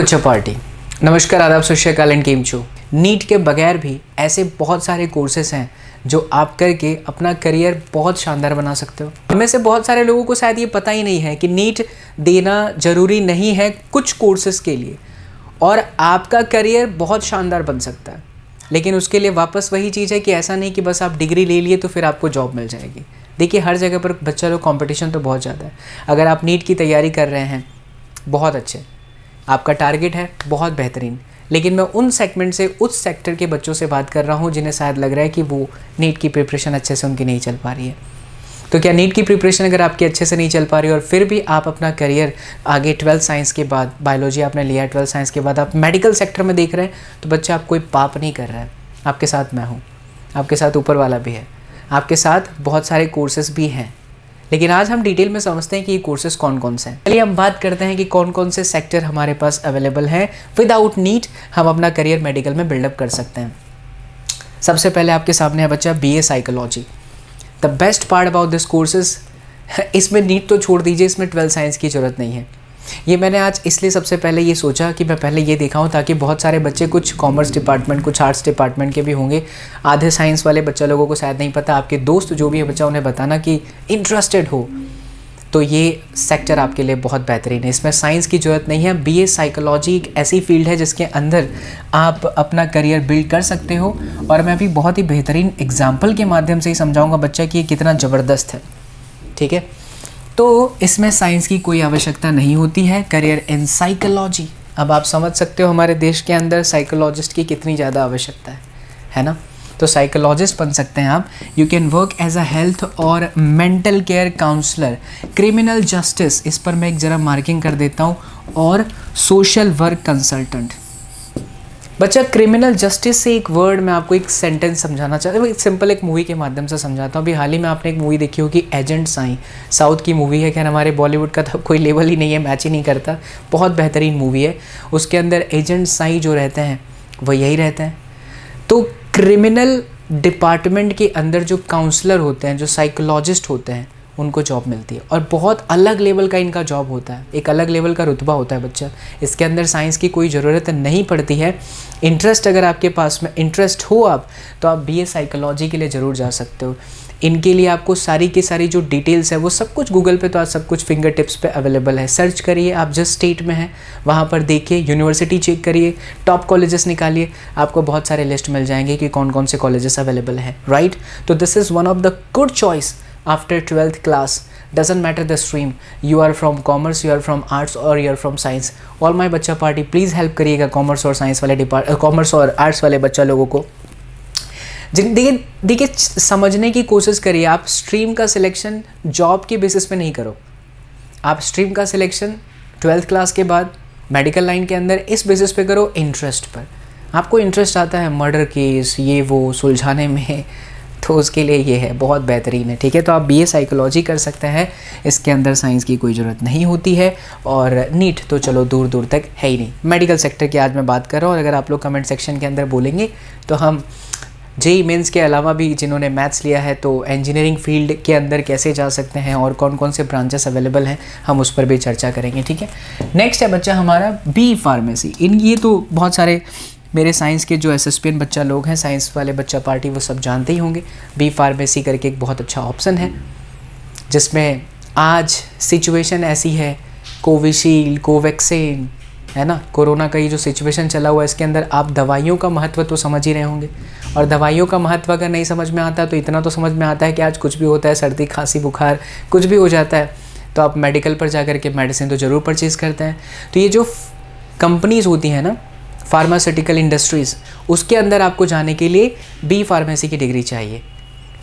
बच्चा पार्टी, नमस्कार, आदाब, सत श्री अकाल एंड केम छो। नीट के बगैर भी ऐसे बहुत सारे कोर्सेज हैं जो आप करके अपना करियर बहुत शानदार बना सकते हो। इनमें से बहुत सारे लोगों को शायद ये पता ही नहीं है कि नीट देना ज़रूरी नहीं है कुछ कोर्सेज के लिए, और आपका करियर बहुत शानदार बन सकता है। लेकिन उसके लिए वापस वही चीज़ है कि ऐसा नहीं कि बस आप डिग्री ले लिए तो फिर आपको जॉब मिल जाएगी। देखिए, हर जगह पर बच्चा लोग कंपटीशन तो बहुत ज़्यादा है। अगर आप नीट की तैयारी कर रहे हैं, बहुत अच्छे, आपका टारगेट है, बहुत बेहतरीन। लेकिन मैं उन सेगमेंट से, उस सेक्टर के बच्चों से बात कर रहा हूँ जिन्हें शायद लग रहा है कि वो नीट की प्रिपरेशन अच्छे से उनकी नहीं चल पा रही है। तो क्या नीट की प्रिपरेशन अगर आपकी अच्छे से नहीं चल पा रही है और फिर भी आप अपना करियर आगे 12th साइंस के बाद, बायोलॉजी आपने लिया है, 12th साइंस के बाद आप मेडिकल सेक्टर में देख रहे हैं, तो बच्चा आप कोई पाप नहीं कर रहा है। आपके साथ मैं हूँ, आपके साथ ऊपर वाला भी है, आपके साथ बहुत सारे कोर्सेज भी हैं। लेकिन आज हम डिटेल में समझते हैं कि ये कोर्सेज कौन कौन से हैं। चलिए हम बात करते हैं कि कौन कौन से सेक्टर हमारे पास अवेलेबल हैं। विदाउट नीट हम अपना करियर मेडिकल में बिल्डअप कर सकते हैं। सबसे पहले आपके सामने है बच्चा BA psychology. The best part about this courses, इसमें नीट तो छोड़ दीजिए, इसमें 12th साइंस की ज़रूरत नहीं है। ये मैंने आज इसलिए सबसे पहले ये सोचा कि मैं पहले ये दिखाऊं ताकि बहुत सारे बच्चे, कुछ कॉमर्स डिपार्टमेंट, कुछ आर्ट्स डिपार्टमेंट के भी होंगे, आधे साइंस वाले बच्चा लोगों को शायद नहीं पता। आपके दोस्त जो भी है बच्चा, उन्हें बताना कि इंटरेस्टेड हो तो ये सेक्टर आपके लिए बहुत बेहतरीन है। इसमें साइंस की ज़रूरत नहीं है। BA साइकोलॉजी एक ऐसी फील्ड है जिसके अंदर आप अपना करियर बिल्ड कर सकते हो, और मैं अभी बहुत ही बेहतरीन एग्जाम्पल के माध्यम से ही समझाऊँगा बच्चा कि ये कितना ज़बरदस्त है। ठीक है, तो इसमें साइंस की कोई आवश्यकता नहीं होती है। करियर इन साइकोलॉजी, अब आप समझ सकते हो हमारे देश के अंदर साइकोलॉजिस्ट की कितनी ज़्यादा आवश्यकता है ना। तो साइकोलॉजिस्ट बन सकते हैं आप। You can work as a health और mental care counsellor, criminal justice, इस पर मैं एक ज़रा मार्किंग कर देता हूँ, और सोशल वर्क कंसल्टेंट। बच्चा, क्रिमिनल जस्टिस से एक वर्ड मैं आपको एक सेंटेंस समझाना चाहता हूँ, सिंपल एक मूवी के माध्यम से समझाता हूँ। अभी हाल ही में आपने एक मूवी देखी होगी, एजेंट साई, साउथ की मूवी है। खैर हमारे बॉलीवुड का तो कोई लेवल ही नहीं है, मैच ही नहीं करता। बहुत बेहतरीन मूवी है। उसके अंदर एजेंट साई जो रहते हैं वो यही रहते हैं। तो क्रिमिनल डिपार्टमेंट के अंदर जो काउंसलर होते हैं, जो साइकोलॉजिस्ट होते हैं, उनको जॉब मिलती है, और बहुत अलग लेवल का इनका जॉब होता है, एक अलग लेवल का रुतबा होता है बच्चा। इसके अंदर साइंस की कोई ज़रूरत नहीं पड़ती है। इंटरेस्ट अगर आपके पास में इंटरेस्ट हो आप, तो आप BA साइकोलॉजी के लिए ज़रूर जा सकते हो। इनके लिए आपको सारी की सारी जो डिटेल्स है वो सब कुछ गूगल पे, तो आज सब कुछ फिंगर टिप्स पे अवेलेबल है। सर्च करिए, आप जिस स्टेट में हैं वहाँ पर देखिए, यूनिवर्सिटी चेक करिए, टॉप कॉलेजेस निकालिए, आपको बहुत सारे लिस्ट मिल जाएंगे कि कौन कौन से कॉलेजेस अवेलेबल हैं, राइट। तो this is one of the good choice after 12th class. Doesn't matter the stream, you are from commerce, you are from arts, or you are from science. All my बच्चा party please help करिएगा commerce और science वाले commerce और arts वाले बच्चा लोगों को। देखिए समझने की कोशिश करिए। आप स्ट्रीम का सिलेक्शन जॉब के बेसिस पे नहीं करो। आप स्ट्रीम का सिलेक्शन 12th क्लास के बाद मेडिकल लाइन के अंदर इस बेसिस पे करो, इंटरेस्ट पर। आपको इंटरेस्ट आता है मर्डर केस, ये वो सुलझाने में, तो उसके लिए ये है, बहुत बेहतरीन है। ठीक है, तो आप BA साइकोलॉजी कर सकते हैं। इसके अंदर साइंस की कोई ज़रूरत नहीं होती है, और नीट तो चलो दूर दूर तक है ही नहीं। मेडिकल सेक्टर की आज मैं बात कर रहा हूँ, और अगर आप लोग कमेंट सेक्शन के अंदर बोलेंगे तो हम JEE मेंस के अलावा भी जिन्होंने मैथ्स लिया है तो इंजीनियरिंग फील्ड के अंदर कैसे जा सकते हैं और कौन कौन से ब्रांचेस अवेलेबल हैं, हम उस पर भी चर्चा करेंगे। ठीक है, नेक्स्ट है बच्चा हमारा B फार्मेसी। ये तो बहुत सारे मेरे साइंस के जो SSPN बच्चा लोग हैं, साइंस वाले बच्चा पार्टी, वो सब जानते ही होंगे। B फार्मेसी करके एक बहुत अच्छा ऑप्शन है, जिसमें आज सिचुएशन ऐसी है, कोविशील्ड, कोवैक्सीन, है ना, कोरोना का ये जो सिचुएशन चला हुआ है, इसके अंदर आप दवाइयों का महत्व तो समझ ही रहे होंगे। और दवाइयों का महत्व अगर नहीं समझ में आता तो इतना तो समझ में आता है कि आज कुछ भी होता है, सर्दी खांसी बुखार कुछ भी हो जाता है, तो आप मेडिकल पर जा कर के मेडिसिन तो ज़रूर परचेज़ करते हैं। तो ये जो कंपनीज़ होती हैं ना, फार्मास्यूटिकल इंडस्ट्रीज़, उसके अंदर आपको जाने के लिए B फार्मेसी की डिग्री चाहिए।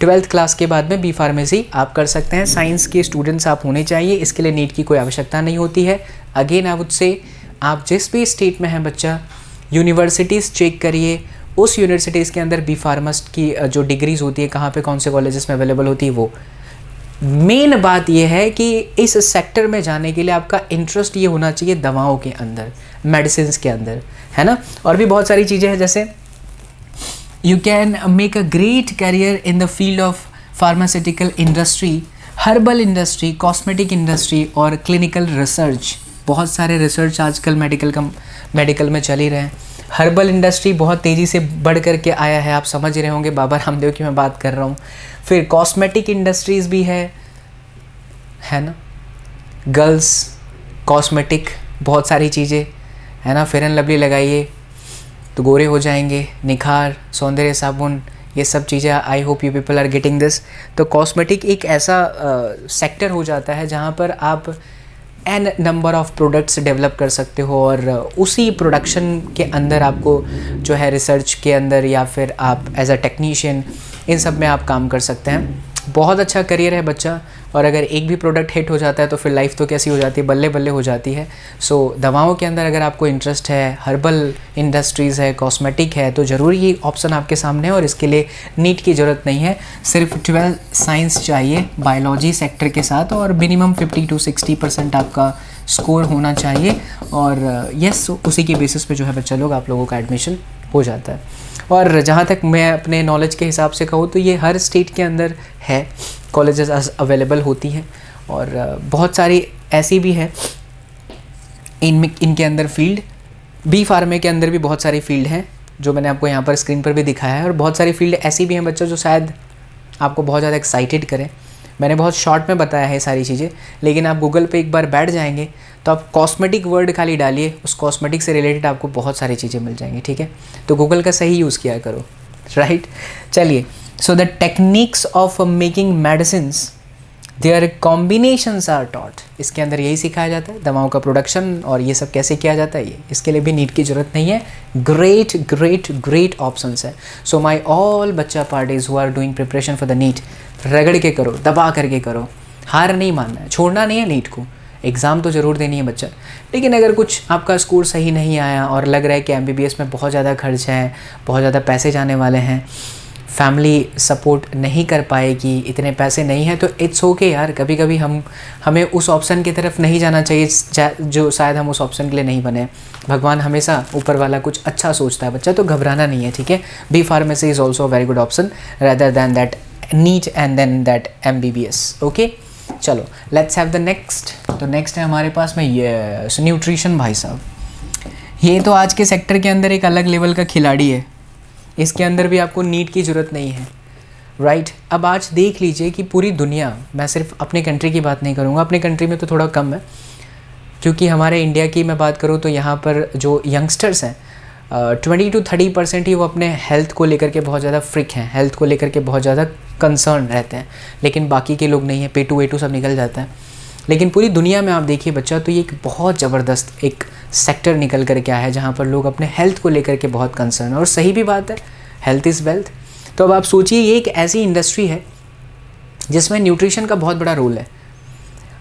12th क्लास के बाद में B फार्मेसी आप कर सकते हैं। साइंस के स्टूडेंट्स आप होने चाहिए, इसके लिए नीट की कोई आवश्यकता नहीं होती है। अगेन आई वुड से, आप जिस भी स्टेट में हैं बच्चा, यूनिवर्सिटीज़ चेक करिए, उस यूनिवर्सिटीज़ के अंदर B फार्मास्ट की जो डिग्रीज़ होती है, कहाँ पे कौन से कॉलेजेस में अवेलेबल होती है। वो मेन बात यह है कि इस सेक्टर में जाने के लिए आपका इंटरेस्ट ये होना चाहिए दवाओं के अंदर, मेडिसिन के अंदर, है ना। और भी बहुत सारी चीज़ें हैं, जैसे you can make a great career in the field of pharmaceutical industry, herbal industry, cosmetic industry और क्लिनिकल रिसर्च। बहुत सारे रिसर्च आजकल मेडिकल में चल ही रहे हैं। हर्बल इंडस्ट्री बहुत तेज़ी से बढ़ करके आया है, आप समझ रहे होंगे बाबा रामदेव की मैं बात कर रहा हूँ। फिर कॉस्मेटिक इंडस्ट्रीज़ भी है ना, गर्ल्स कॉस्मेटिक, बहुत सारी चीज़ें है ना। फेयर एंड लवली लगाइए तो गोरे हो जाएंगे, निखार, सौंदर्य साबुन, ये सब चीज़ें। I hope you people are getting this. तो कॉस्मेटिक एक ऐसा सेक्टर हो जाता है जहाँ पर आप n number of products develop कर सकते हो और उसी प्रोडक्शन के अंदर आपको जो है रिसर्च के अंदर या फिर आप एज अ टेक्नीशियन इन सब में आप काम कर सकते हैं। बहुत अच्छा करियर है बच्चा, और अगर एक भी प्रोडक्ट हिट हो जाता है तो फिर लाइफ तो कैसी हो जाती है, बल्ले बल्ले हो जाती है। सो दवाओं के अंदर अगर आपको इंटरेस्ट है, हर्बल इंडस्ट्रीज़ है, कॉस्मेटिक है, तो ज़रूर ये ऑप्शन आपके सामने है और इसके लिए नीट की ज़रूरत नहीं है। सिर्फ 12 साइंस चाहिए बायोलॉजी सेक्टर के साथ, और मिनिमम 50 to 60% आपका स्कोर होना चाहिए। और यस, उसी के बेसिस पे जो है बच्चा लोग आप लोगों का एडमिशन हो जाता है। और जहाँ तक मैं अपने नॉलेज के हिसाब से कहूँ तो ये हर स्टेट के अंदर है, कॉलेजेस अवेलेबल होती हैं, और बहुत सारी ऐसी भी है इनके अंदर फील्ड। बी फार्मे के अंदर भी बहुत सारी फील्ड हैं जो मैंने आपको यहाँ पर स्क्रीन पर भी दिखाया है, और बहुत सारी फील्ड ऐसी भी हैं बच्चों जो शायद आपको बहुत ज़्यादा एक्साइटेड करें। मैंने बहुत शॉर्ट में बताया है सारी चीज़ें, लेकिन आप गूगल पे एक बार बैठ जाएंगे तो आप कॉस्मेटिक वर्ड खाली डालिए, उस कॉस्मेटिक से रिलेटेड आपको बहुत सारी चीज़ें मिल जाएंगी, ठीक है। तो गूगल का सही यूज़ किया करो, राइट। चलिए, so the techniques of making medicines their combinations are taught. इसके अंदर यही सिखाया जाता है, दवाओं का प्रोडक्शन और ये सब कैसे किया जाता है। ये इसके लिए भी नीट की ज़रूरत नहीं है। ग्रेट ग्रेट ग्रेट ऑप्शंस है। सो माई ऑल बच्चा parties who are doing preparation for the NEET, रगड़ के करो, दबा करके करो, हार नहीं मानना है, छोड़ना नहीं है नीट को। एग्ज़ाम तो ज़रूर देनी है बच्चा, लेकिन अगर कुछ आपका स्कोर सही नहीं आया और लग रहा है कि MBBS में बहुत ज़्यादा खर्च है, बहुत ज़्यादा पैसे जाने वाले हैं, फैमिली सपोर्ट नहीं कर पाएगी, इतने पैसे नहीं हैं, तो इट्स ओके यार। कभी कभी हमें उस ऑप्शन की तरफ नहीं जाना चाहिए जो शायद हम उस ऑप्शन के लिए नहीं बने। भगवान हमेशा ऊपर वाला कुछ अच्छा सोचता है बच्चा, तो घबराना नहीं है, ठीक है। B pharmacy is also a very good option rather than that NEET and then that MBBS, okay. चलो लेट्स हैव द नेक्स्ट। तो नेक्स्ट है हमारे पास में ये न्यूट्रिशन। भाई साहब, ये तो आज के सेक्टर के अंदर एक अलग लेवल का खिलाड़ी है। इसके अंदर भी आपको नीट की ज़रूरत नहीं है, राइट। अब आज देख लीजिए कि पूरी दुनिया, मैं सिर्फ अपने कंट्री की बात नहीं करूँगा, अपने कंट्री में तो थोड़ा कम है, क्योंकि हमारे इंडिया की मैं बात करूँ तो यहाँ पर जो यंगस्टर्स हैं 20 to 30% ही वो अपने हेल्थ को लेकर के बहुत ज़्यादा फ्रिक हैं, हेल्थ को लेकर के बहुत ज़्यादा कंसर्न रहते हैं, लेकिन बाकी के लोग नहीं हैं, पेटू वेटू सब निकल जाता है। लेकिन पूरी दुनिया में आप देखिए बच्चा, तो ये एक बहुत ज़बरदस्त एक सेक्टर निकल कर के आया है जहाँ पर लोग अपने हेल्थ को लेकर के बहुत कंसर्न है, और सही भी बात है, हेल्थ इज़ वेल्थ। तो अब आप सोचिए, ये एक ऐसी इंडस्ट्री है जिसमें न्यूट्रिशन का बहुत बड़ा रोल है।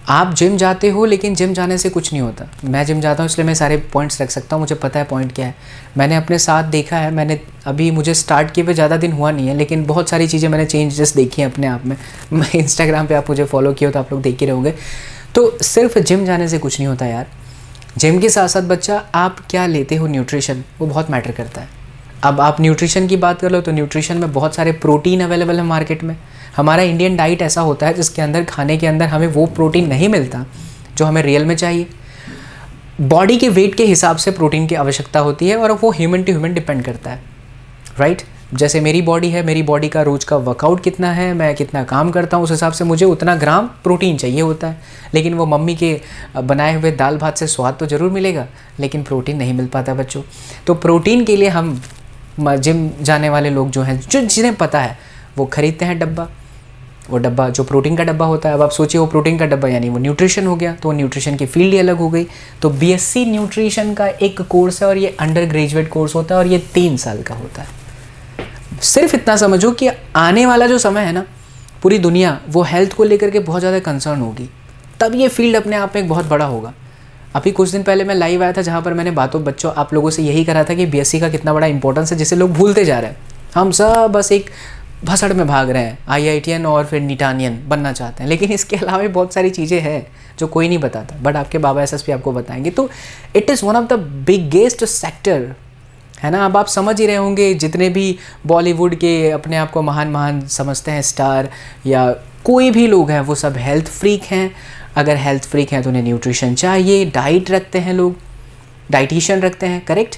आप जिम जाते हो, लेकिन जिम जाने से कुछ नहीं होता। मैं जिम जाता हूँ इसलिए मैं सारे पॉइंट्स रख सकता हूँ, मुझे पता है पॉइंट क्या है। मैंने अपने साथ देखा है, मैंने अभी मुझे स्टार्ट किए हुए ज़्यादा दिन हुआ नहीं है, लेकिन बहुत सारी चीज़ें मैंने चेंजेस देखी हैं अपने आप में। मैं इंस्टाग्राम पे आप मुझे फॉलो किए हो तो आप लोग देख ही रहोगे। तो सिर्फ जिम जाने से कुछ नहीं होता यार। जिम के साथ साथ बच्चा आप क्या लेते हो, न्यूट्रिशन, वो बहुत मैटर करता है। अब आप न्यूट्रिशन की बात कर लो तो न्यूट्रिशन में बहुत सारे प्रोटीन अवेलेबल है मार्केट में। हमारा इंडियन डाइट ऐसा होता है जिसके अंदर, खाने के अंदर हमें वो प्रोटीन नहीं मिलता जो हमें रियल में चाहिए। बॉडी के वेट के हिसाब से प्रोटीन की आवश्यकता होती है, और वो ह्यूमन टू ह्यूमन डिपेंड करता है, राइट। जैसे मेरी बॉडी है, मेरी बॉडी का रोज़ का वर्कआउट कितना है, मैं कितना काम करता हूँ, उस हिसाब से मुझे उतना ग्राम प्रोटीन चाहिए होता है। लेकिन वो मम्मी के बनाए हुए दाल भात से स्वाद तो ज़रूर मिलेगा, लेकिन प्रोटीन नहीं मिल पाता बच्चों। तो प्रोटीन के लिए हम जिम जाने वाले लोग जो हैं, जिन्हें पता है, वो ख़रीदते हैं डब्बा। वो डब्बा जो प्रोटीन का डब्बा होता है, अब आप सोचिए वो प्रोटीन का डब्बा यानी वो न्यूट्रिशन हो गया, तो न्यूट्रिशन की फील्ड ही अलग हो गई। तो BSc न्यूट्रिशन का एक कोर्स है, और ये अंडर ग्रेजुएट कोर्स होता है, और ये 3 साल का होता है। सिर्फ इतना समझो कि आने वाला जो समय है ना, पूरी दुनिया वो हेल्थ को लेकर के बहुत ज़्यादा कंसर्न होगी, तब ये फील्ड अपने आप में एक बहुत बड़ा होगा। अभी कुछ दिन पहले मैं लाइव आया था जहाँ पर मैंने बच्चों आप लोगों से यही करा था कि BSc का कितना बड़ा इंपॉर्टेंस है, जिसे लोग भूलते जा रहे हैं। हम सब बस एक भसड़ में भाग रहे हैं, IITian और फिर नीटानियन बनना चाहते हैं, लेकिन इसके अलावा भी बहुत सारी चीज़ें हैं जो कोई नहीं बताता, बट आपके बाबा SSP आपको बताएंगे। तो it is one of the biggest sector, है ना। अब आप समझ ही रहे होंगे, जितने भी बॉलीवुड के अपने आप को महान समझते हैं स्टार या कोई भी लोग हैं, वो सब हेल्थ फ्रीक हैं, अगर हेल्थ फ्रीक हैं तो उन्हें न्यूट्रिशन चाहिए, डाइट रखते हैं लोग, डाइटिशियन रखते हैं, करेक्ट।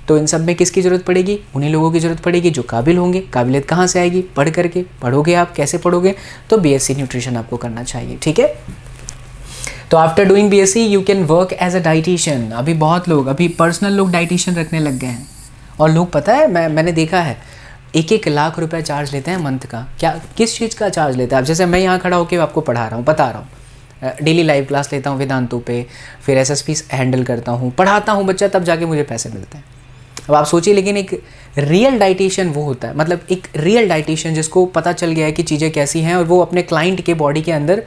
तो इन सब में किसकी ज़रूरत पड़ेगी? उन्हीं लोगों की ज़रूरत पड़ेगी जो काबिल होंगे। काबिलियत कहाँ से आएगी? पढ़ करके। पढ़ोगे आप, कैसे पढ़ोगे? तो बीएससी न्यूट्रिशन आपको करना चाहिए, ठीक है। तो after doing BSc you can work as a dietitian. अभी बहुत लोग, अभी पर्सनल लोग डाइटिशियन रखने लग गए हैं। और लोग, पता है, मैंने देखा है 1-1 लाख रुपए चार्ज लेते हैं मंथ का। क्या, किस चीज़ का चार्ज लेते हैं? अब जैसे मैं यहाँ खड़ा होकर आपको पढ़ा रहा हूँ, बता रहा हूँ, डेली लाइव क्लास लेता हूँ वेदांतु पे, फिर एसएसपी हैंडल करता हूँ, पढ़ाता हूँ बच्चा, तब जाके मुझे पैसे मिलते हैं। अब आप सोचिए, लेकिन एक रियल डाइटिशियन वो होता है, मतलब एक रियल डाइटिशियन जिसको पता चल गया है कि चीज़ें कैसी हैं और वो अपने क्लाइंट के बॉडी के अंदर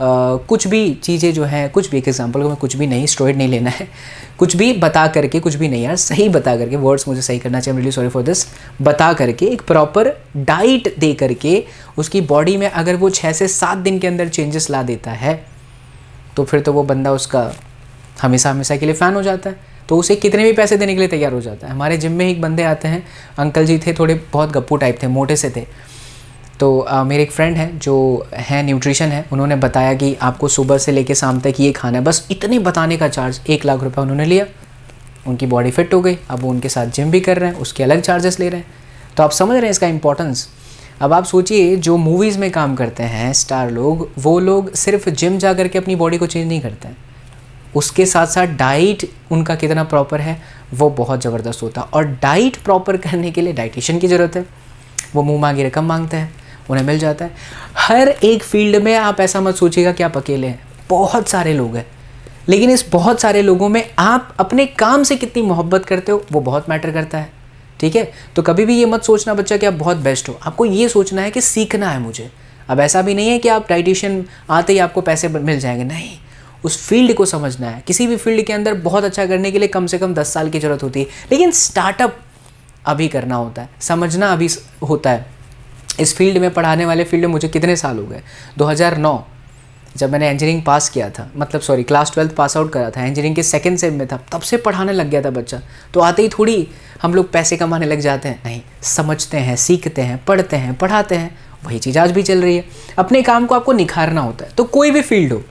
कुछ भी चीज़ें जो हैं, कुछ भी, एक एग्जाम्पल को मैं कुछ भी नहीं, स्टेरॉइड नहीं लेना है, कुछ भी बता करके, कुछ भी नहीं यार, सही बता करके, वर्ड्स मुझे सही करना चाहिए, रियली सॉरी फॉर दिस, बता करके एक प्रॉपर डाइट दे करके उसकी बॉडी में अगर वो 6 से 7 दिन के अंदर चेंजेस ला देता है तो फिर तो वो बंदा उसका हमेशा हमेशा के लिए फ़ैन हो जाता है। तो उसे कितने भी पैसे देने के लिए तैयार हो जाता है। हमारे जिम में एक बंदे आते हैं, अंकल जी थे, थोड़े बहुत गप्पू टाइप थे, मोटे से थे। तो मेरे एक फ्रेंड हैं जो है न्यूट्रिशन है, उन्होंने बताया कि आपको सुबह से लेकर शाम तक ये खाना है, बस इतने बताने का चार्ज 1 लाख रुपये उन्होंने लिया। उनकी बॉडी फिट हो गई, अब वो उनके साथ जिम भी कर रहे हैं, उसके अलग चार्जेस ले रहे हैं। तो आप समझ रहे हैं इसका इंपॉर्टेंस। अब आप सोचिए, जो मूवीज़ में काम करते हैं स्टार लोग, वो लोग सिर्फ जिम जा करके अपनी बॉडी को चेंज नहीं करते हैं, उसके साथ साथ डाइट उनका कितना प्रॉपर है वो बहुत ज़बरदस्त होता है। और डाइट प्रॉपर करने के लिए डाइटिशियन की ज़रूरत है। वो मुँह मांगी रकम मांगते हैं, उन्हें मिल जाता है। हर एक फील्ड में आप ऐसा मत सोचिएगा कि आप अकेले हैं, बहुत सारे लोग हैं, लेकिन इस बहुत सारे लोगों में आप अपने काम से कितनी मोहब्बत करते हो वो बहुत मैटर करता है, ठीक है। तो कभी भी ये मत सोचना बच्चा कि आप बहुत बेस्ट हो, आपको ये सोचना है कि सीखना है मुझे। अब ऐसा भी नहीं है कि आप डाइटिशियन आते ही आपको पैसे मिल जाएंगे, नहीं, उस फील्ड को समझना है। किसी भी फील्ड के अंदर बहुत अच्छा करने के लिए कम से कम 10 साल की ज़रूरत होती है, लेकिन स्टार्टअप अभी करना होता है, समझना अभी होता है। इस फील्ड में, पढ़ाने वाले फील्ड में मुझे कितने साल हो गए? 2009 जब मैंने इंजीनियरिंग पास किया था, मतलब सॉरी क्लास 12 पास आउट करा था, इंजीनियरिंग के 2nd सेम में था, तब से पढ़ाने लग गया था बच्चा। तो आते ही थोड़ी हम लोग पैसे कमाने लग जाते हैं, नहीं, समझते हैं, सीखते हैं, पढ़ते हैं, पढ़ाते हैं। वही चीज़ आज भी चल रही है। अपने काम को आपको निखारना होता है। तो कोई भी फील्ड हो,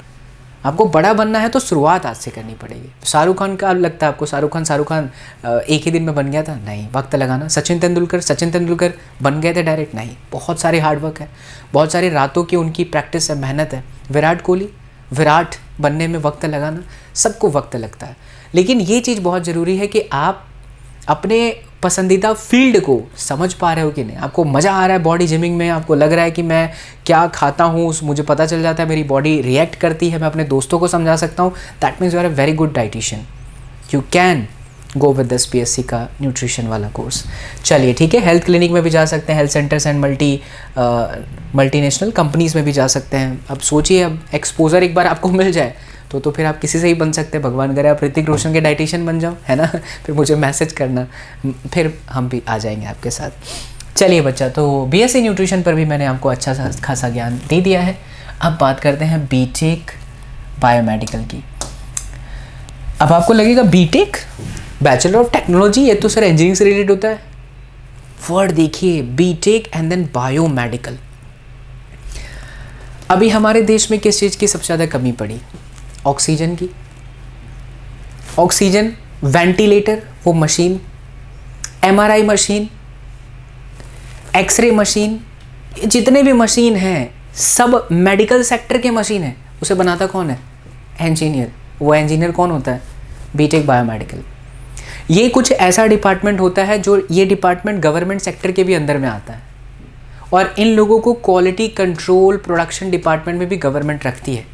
आपको बड़ा बनना है तो शुरुआत आज से करनी पड़ेगी। शाहरुख खान का लगता है आपको, शाहरुख खान एक ही दिन में बन गया था? नहीं, वक्त लगाना। सचिन तेंदुलकर बन गए थे डायरेक्ट? नहीं, बहुत सारे हार्डवर्क है, बहुत सारे रातों की उनकी प्रैक्टिस है, मेहनत है। विराट कोहली, विराट बनने में वक्त लगाना, सबको वक्त लगता है। लेकिन ये चीज़ बहुत ज़रूरी है कि आप अपने पसंदीदा फील्ड को समझ पा रहे हो कि नहीं। आपको मज़ा आ रहा है बॉडी जिमिंग में, आपको लग रहा है कि मैं क्या खाता हूँ मुझे पता चल जाता है, मेरी बॉडी रिएक्ट करती है, मैं अपने दोस्तों को समझा सकता हूँ, that means you are a very good dietitian. You can go with this BSc का न्यूट्रिशन वाला कोर्स। चलिए ठीक है, हेल्थ क्लिनिक में भी जा सकते हैं, health centres and multinational companies में भी जा सकते हैं। अब सोचिए, अब एक्सपोजर एक बार आपको मिल जाए तो फिर आप किसी से ही बन सकते हैं। भगवान करे आप ऋतिक रोशन के डाइटिशियन बन जाओ, है ना। फिर मुझे मैसेज करना, फिर हम भी आ जाएंगे आपके साथ। चलिए बच्चा, तो बीएससी न्यूट्रिशन पर भी मैंने आपको अच्छा खासा ज्ञान दे दिया है। अब बात करते हैं बीटेक बायोमेडिकल की। अब आपको लगेगा बीटेक, बैचलर ऑफ टेक्नोलॉजी, ये तो सर इंजीनियरिंग से रिलेटेड होता है। वर्ड देखिए, बीटेक एंड देन बायोमेडिकल। अभी हमारे देश में किस चीज़ की सबसे ज़्यादा कमी पड़ी? ऑक्सीजन की। ऑक्सीजन, वेंटिलेटर, वो machine, MRI machine, X-ray machine, जितने भी मशीन हैं सब मेडिकल सेक्टर के मशीन है। उसे बनाता कौन है? इंजीनियर। वो इंजीनियर कौन होता है? BTech biomedical. ये कुछ ऐसा डिपार्टमेंट होता है जो, ये डिपार्टमेंट गवर्नमेंट सेक्टर के भी अंदर में आता है, और इन लोगों को क्वालिटी कंट्रोल प्रोडक्शन डिपार्टमेंट में भी गवर्नमेंट रखती है।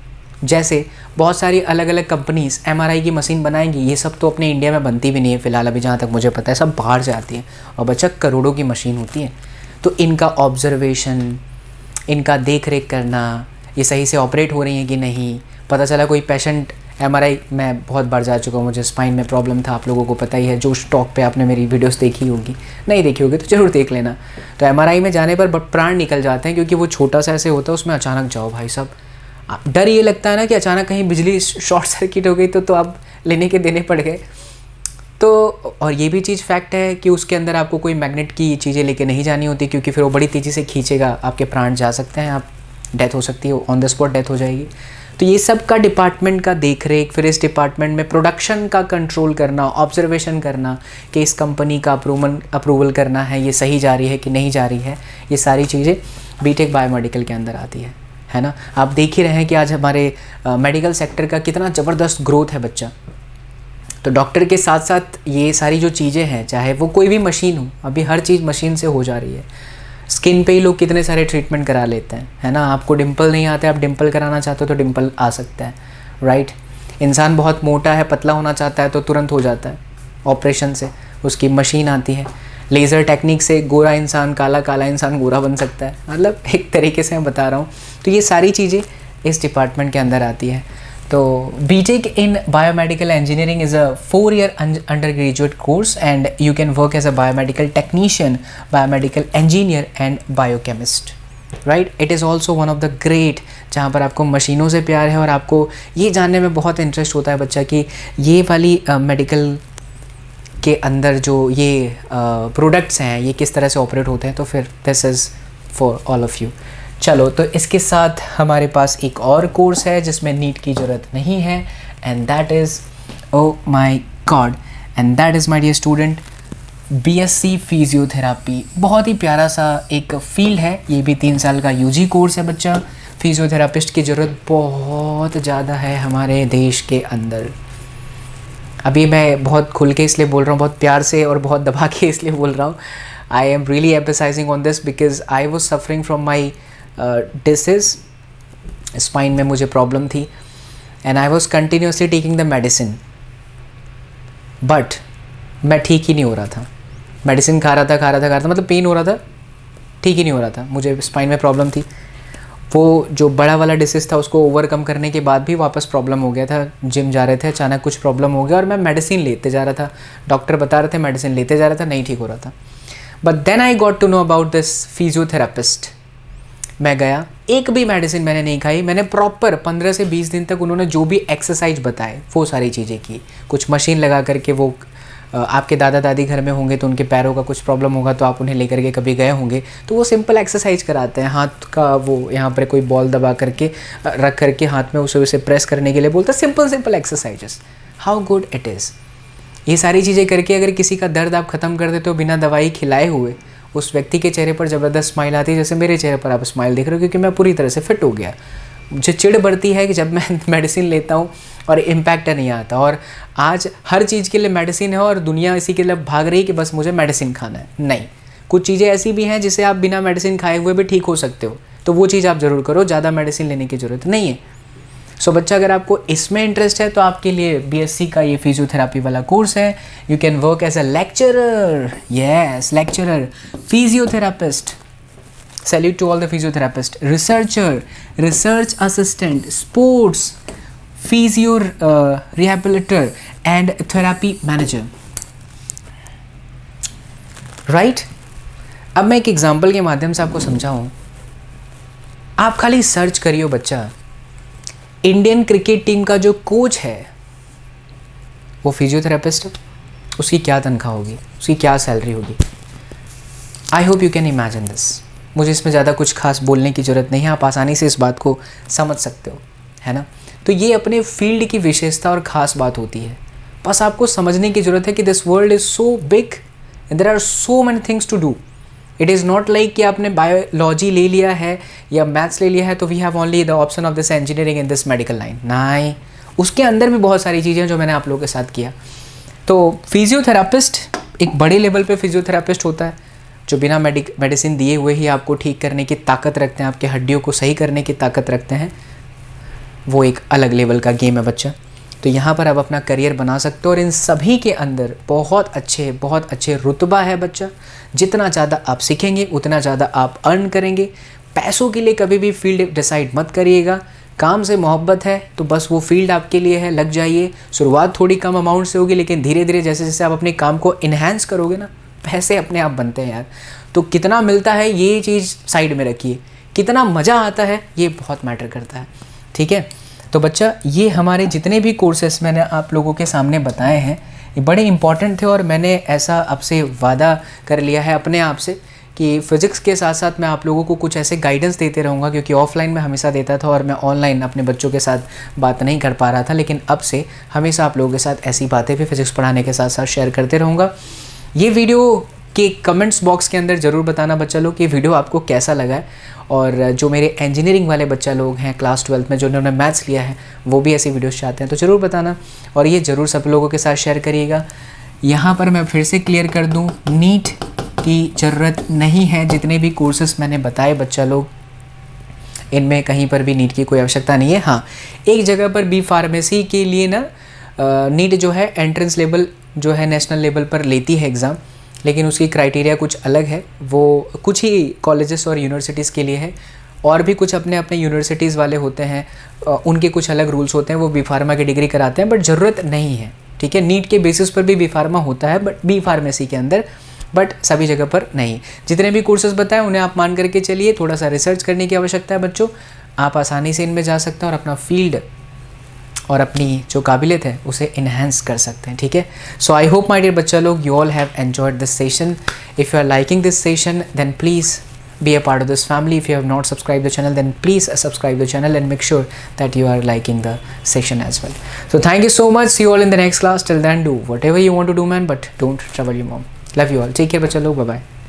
जैसे बहुत सारी अलग अलग कंपनीज एमआरआई की मशीन बनाएंगी, ये सब तो अपने इंडिया में बनती भी नहीं है फिलहाल, अभी जहाँ तक मुझे पता है, सब बाहर से आती है, और बच्चा करोड़ों की मशीन होती है। तो इनका ऑब्जर्वेशन, इनका देख रेख करना, ये सही से ऑपरेट हो रही हैं कि नहीं। पता चला कोई पेशेंट, एमआरआई मैं बहुत बार जा चुका हूँ, मुझे स्पाइन में प्रॉब्लम था, आप लोगों को पता ही है। जो स्टॉक पे आपने मेरी वीडियोस देखी होगी, नहीं देखी होगी तो ज़रूर देख लेना। तो एमआरआई में जाने पर प्राण निकल जाते हैं, क्योंकि वो छोटा सा ऐसे होता है, उसमें अचानक जाओ भाई साहब, डर ये लगता है ना कि अचानक कहीं बिजली शॉर्ट सर्किट हो गई तो आप लेने के देने पड़ गए। तो और ये भी चीज़ फैक्ट है कि उसके अंदर आपको कोई मैग्नेट की चीज़ें लेके नहीं जानी होती, क्योंकि फिर वो बड़ी तेज़ी से खींचेगा, आपके प्राण जा सकते हैं, आप डेथ हो सकती है, ऑन द स्पॉट डेथ हो जाएगी। तो ये सब का डिपार्टमेंट का देख रेख, फिर इस डिपार्टमेंट में प्रोडक्शन का कंट्रोल करना, ऑब्जर्वेशन करना कि इस कंपनी का अप्रूवल करना है, ये सही जा रही है कि नहीं जा रही है, ये सारी चीज़ें बीटेक बायोमेडिकल के अंदर आती है ना। आप देख ही रहे हैं कि आज हमारे मेडिकल सेक्टर का कितना ज़बरदस्त ग्रोथ है बच्चा। तो डॉक्टर के साथ साथ ये सारी जो चीज़ें हैं, चाहे वो कोई भी मशीन हो, अभी हर चीज़ मशीन से हो जा रही है। स्किन पे ही लोग कितने सारे ट्रीटमेंट करा लेते हैं, है ना। आपको डिंपल नहीं आता है, आप डिंपल कराना चाहते हो तो डिंपल आ सकता है, राइट। इंसान बहुत मोटा है, पतला होना चाहता है तो तुरंत हो जाता है ऑपरेशन से, उसकी मशीन आती है। लेज़र टेक्निक से गोरा इंसान काला इंसान गोरा बन सकता है, मतलब एक तरीके से मैं बता रहा हूँ। तो ये सारी चीज़ें इस डिपार्टमेंट के अंदर आती है। तो BTech in biomedical engineering is a 4-year undergraduate course and you can work as a biomedical technician, biomedical engineer and biochemist, right. It is also one of the great, जहाँ पर आपको मशीनों से प्यार है और आपको ये जानने में बहुत इंटरेस्ट होता है बच्चा कि ये वाली मेडिकल के अंदर जो ये प्रोडक्ट्स हैं ये किस तरह से ऑपरेट होते हैं। तो फिर this is for all of you. चलो, तो इसके साथ हमारे पास एक और कोर्स है जिसमें नीट की ज़रूरत नहीं है, and that is, oh my god, and that is my dear student, BSc physiotherapy. बहुत ही प्यारा सा एक फील्ड है, ये भी 3 साल का यूजी कोर्स है बच्चा। फिजियोथेरापिस्ट की ज़रूरत बहुत ज़्यादा है हमारे देश के अंदर। अभी मैं बहुत खुल के इसलिए बोल रहा हूँ, बहुत प्यार से और बहुत दबा के इसलिए बोल रहा हूँ। I am really emphasising on this because I was suffering from my disease, spine में मुझे प्रॉब्लम थी and I was continuously taking the medicine, but मैं ठीक ही नहीं हो रहा था। मेडिसिन खा रहा था, मतलब पेन हो रहा था, ठीक ही नहीं हो रहा था। मुझे स्पाइन में प्रॉब्लम थी, वो जो बड़ा वाला डिसीज़ था उसको ओवरकम करने के बाद भी वापस प्रॉब्लम हो गया था। जिम जा रहे थे, अचानक कुछ प्रॉब्लम हो गया और मैं मेडिसिन लेते जा रहा था, डॉक्टर बता रहे थे मेडिसिन लेते जा रहा था, नहीं ठीक हो रहा था। But then I got to know about this physiotherapist. मैं गया, एक भी मेडिसिन मैंने नहीं खाई, मैंने प्रॉपर 15 से 20 दिन तक उन्होंने जो भी एक्सरसाइज बताए वो सारी चीज़ें की। कुछ मशीन लगा करके, वो आपके दादा दादी घर में होंगे तो उनके पैरों का कुछ प्रॉब्लम होगा तो आप उन्हें लेकर के कभी गए होंगे, तो वो सिंपल एक्सरसाइज कराते हैं। हाथ का वो यहाँ पर कोई बॉल दबा करके रख करके हाथ में उसे प्रेस करने के लिए बोलते हैं, simple exercises. How good it is. ये सारी चीज़ें करके अगर किसी का दर्द आप ख़त्म कर देते हो बिना दवाई खिलाए हुए, उस व्यक्ति के चेहरे पर ज़बरदस्त स्माइल आती है, जैसे मेरे चेहरे पर आप स्माइल देख रहे हो, क्योंकि मैं पूरी तरह से फिट हो गया। मुझे चिढ़ बढ़ती है कि जब मैं मेडिसिन लेता हूँ और इम्पैक्ट नहीं आता, और आज हर चीज़ के लिए मेडिसिन है और दुनिया इसी के लिए भाग रही है कि बस मुझे मेडिसिन खाना है। नहीं, कुछ चीज़ें ऐसी भी हैं जिसे आप बिना मेडिसिन खाए हुए भी ठीक हो सकते हो, तो वो चीज़ आप ज़रूर करो, ज़्यादा मेडिसिन लेने की ज़रूरत नहीं है। सो बच्चा, अगर आपको इसमें इंटरेस्ट है तो आपके लिए बीएससी का ये फिजियोथेरापी वाला कोर्स है। You can work as a lecturer, yes lecturer, physiotherapist, salute to all the physiotherapist, researcher, research assistant, sports physio rehabilitator and therapy manager, right. अब मैं एक एग्जाम्पल के माध्यम से आपको समझाऊं। आप खाली सर्च करियो बच्चा, इंडियन क्रिकेट टीम का जो कोच है वो फिजियोथेरापिस्ट है, उसकी क्या तनख्वाह होगी, उसकी क्या सैलरी होगी। आई hope you can imagine this. मुझे इसमें ज़्यादा कुछ खास बोलने की ज़रूरत नहीं है, आप आसानी से इस बात को समझ सकते हो, है ना। तो ये अपने फील्ड की विशेषता और ख़ास बात होती है। बस आपको समझने की ज़रूरत है कि this world is so big and there are so many things to do. It is not like कि आपने बायोलॉजी ले लिया है या मैथ्स ले लिया है तो we have only the option of this engineering in this medical line. नहीं, उसके अंदर भी बहुत सारी चीज़ें जो मैंने आप लोगों के साथ किया। तो फिजियोथेरापिस्ट एक बड़े लेवल पे फिजियोथेरापिस्ट होता है जो बिना मेडिसिन दिए हुए ही आपको ठीक करने की ताकत रखते हैं, आपके हड्डियों को सही करने की ताकत रखते हैं। वो एक अलग लेवल का गेम है बच्चा। तो यहाँ पर आप अपना करियर बना सकते हो और इन सभी के अंदर बहुत अच्छे रुतबा है बच्चा। जितना ज़्यादा आप सीखेंगे उतना ज़्यादा आप अर्न करेंगे। पैसों के लिए कभी भी फील्ड डिसाइड मत करिएगा। काम से मोहब्बत है तो बस वो फील्ड आपके लिए है, लग जाइए। शुरुआत थोड़ी कम अमाउंट से होगी, लेकिन धीरे धीरे जैसे जैसे आप अपने काम को इन्हेंस करोगे ना, पैसे अपने आप बनते हैं यार। तो कितना मिलता है ये चीज़ साइड में रखिए, कितना मज़ा आता है ये बहुत मैटर करता है, ठीक है। तो बच्चा, ये हमारे जितने भी कोर्सेस मैंने आप लोगों के सामने बताए हैं ये बड़े इंपॉर्टेंट थे और मैंने ऐसा आपसे वादा कर लिया है अपने आप से कि फ़िज़िक्स के साथ साथ मैं आप लोगों को कुछ ऐसे गाइडेंस देते रहूँगा, क्योंकि ऑफलाइन में हमेशा देता था और मैं ऑनलाइन अपने बच्चों के साथ बात नहीं कर पा रहा था, लेकिन अब से हमेशा आप लोगों के साथ ऐसी बातें भी फ़िज़िक्स पढ़ाने के साथ साथ शेयर करते रहूँगा। ये वीडियो के कमेंट्स बॉक्स के अंदर ज़रूर बताना बच्चा लोग कि वीडियो आपको कैसा लगा है, और जो मेरे इंजीनियरिंग वाले बच्चा लोग हैं क्लास 12 में जिन्होंने मैथ्स लिया है वो भी ऐसी वीडियोस चाहते हैं तो ज़रूर बताना, और ये ज़रूर सब लोगों के साथ शेयर करिएगा। यहाँ पर मैं फिर से क्लियर कर दूँ, नीट की ज़रूरत नहीं है। जितने भी कोर्सेस मैंने बताए बच्चा लोग, इनमें कहीं पर भी नीट की कोई आवश्यकता नहीं है। हाँ, एक जगह पर बी फार्मेसी के लिए ना नीट जो है एंट्रेंस लेवल जो है नेशनल लेवल पर लेती है एग्ज़ाम, लेकिन उसकी क्राइटेरिया कुछ अलग है। वो कुछ ही कॉलेजेस और यूनिवर्सिटीज़ के लिए है, और भी कुछ अपने अपने यूनिवर्सिटीज़ वाले होते हैं, उनके कुछ अलग रूल्स होते हैं, वो बी फार्मा की डिग्री कराते हैं, बट ज़रूरत नहीं है। ठीक है, नीट के बेसिस पर भी बी फार्मा होता है, बट बी फार्मेसी के अंदर, बट सभी जगह पर नहीं। जितने भी कोर्सेज बताएं उन्हें आप मान करके चलिए, थोड़ा सा रिसर्च करने की आवश्यकता है बच्चों। आप आसानी से इनमें जा सकते हैं और अपना फील्ड और अपनी जो काबिलियत है उसे इन्हेंस कर सकते हैं। ठीक है, so I hope my dear बच्चा लोग you all have enjoyed this session. If you are liking this session then please be a part of this family. If you have not subscribed the channel then please subscribe the channel and make sure that you are liking the session as well. So thank you so much, see you all in the next class. Till then do whatever you want to do man, but don't trouble your mom. Love you all, take care bachcha log, bye bye.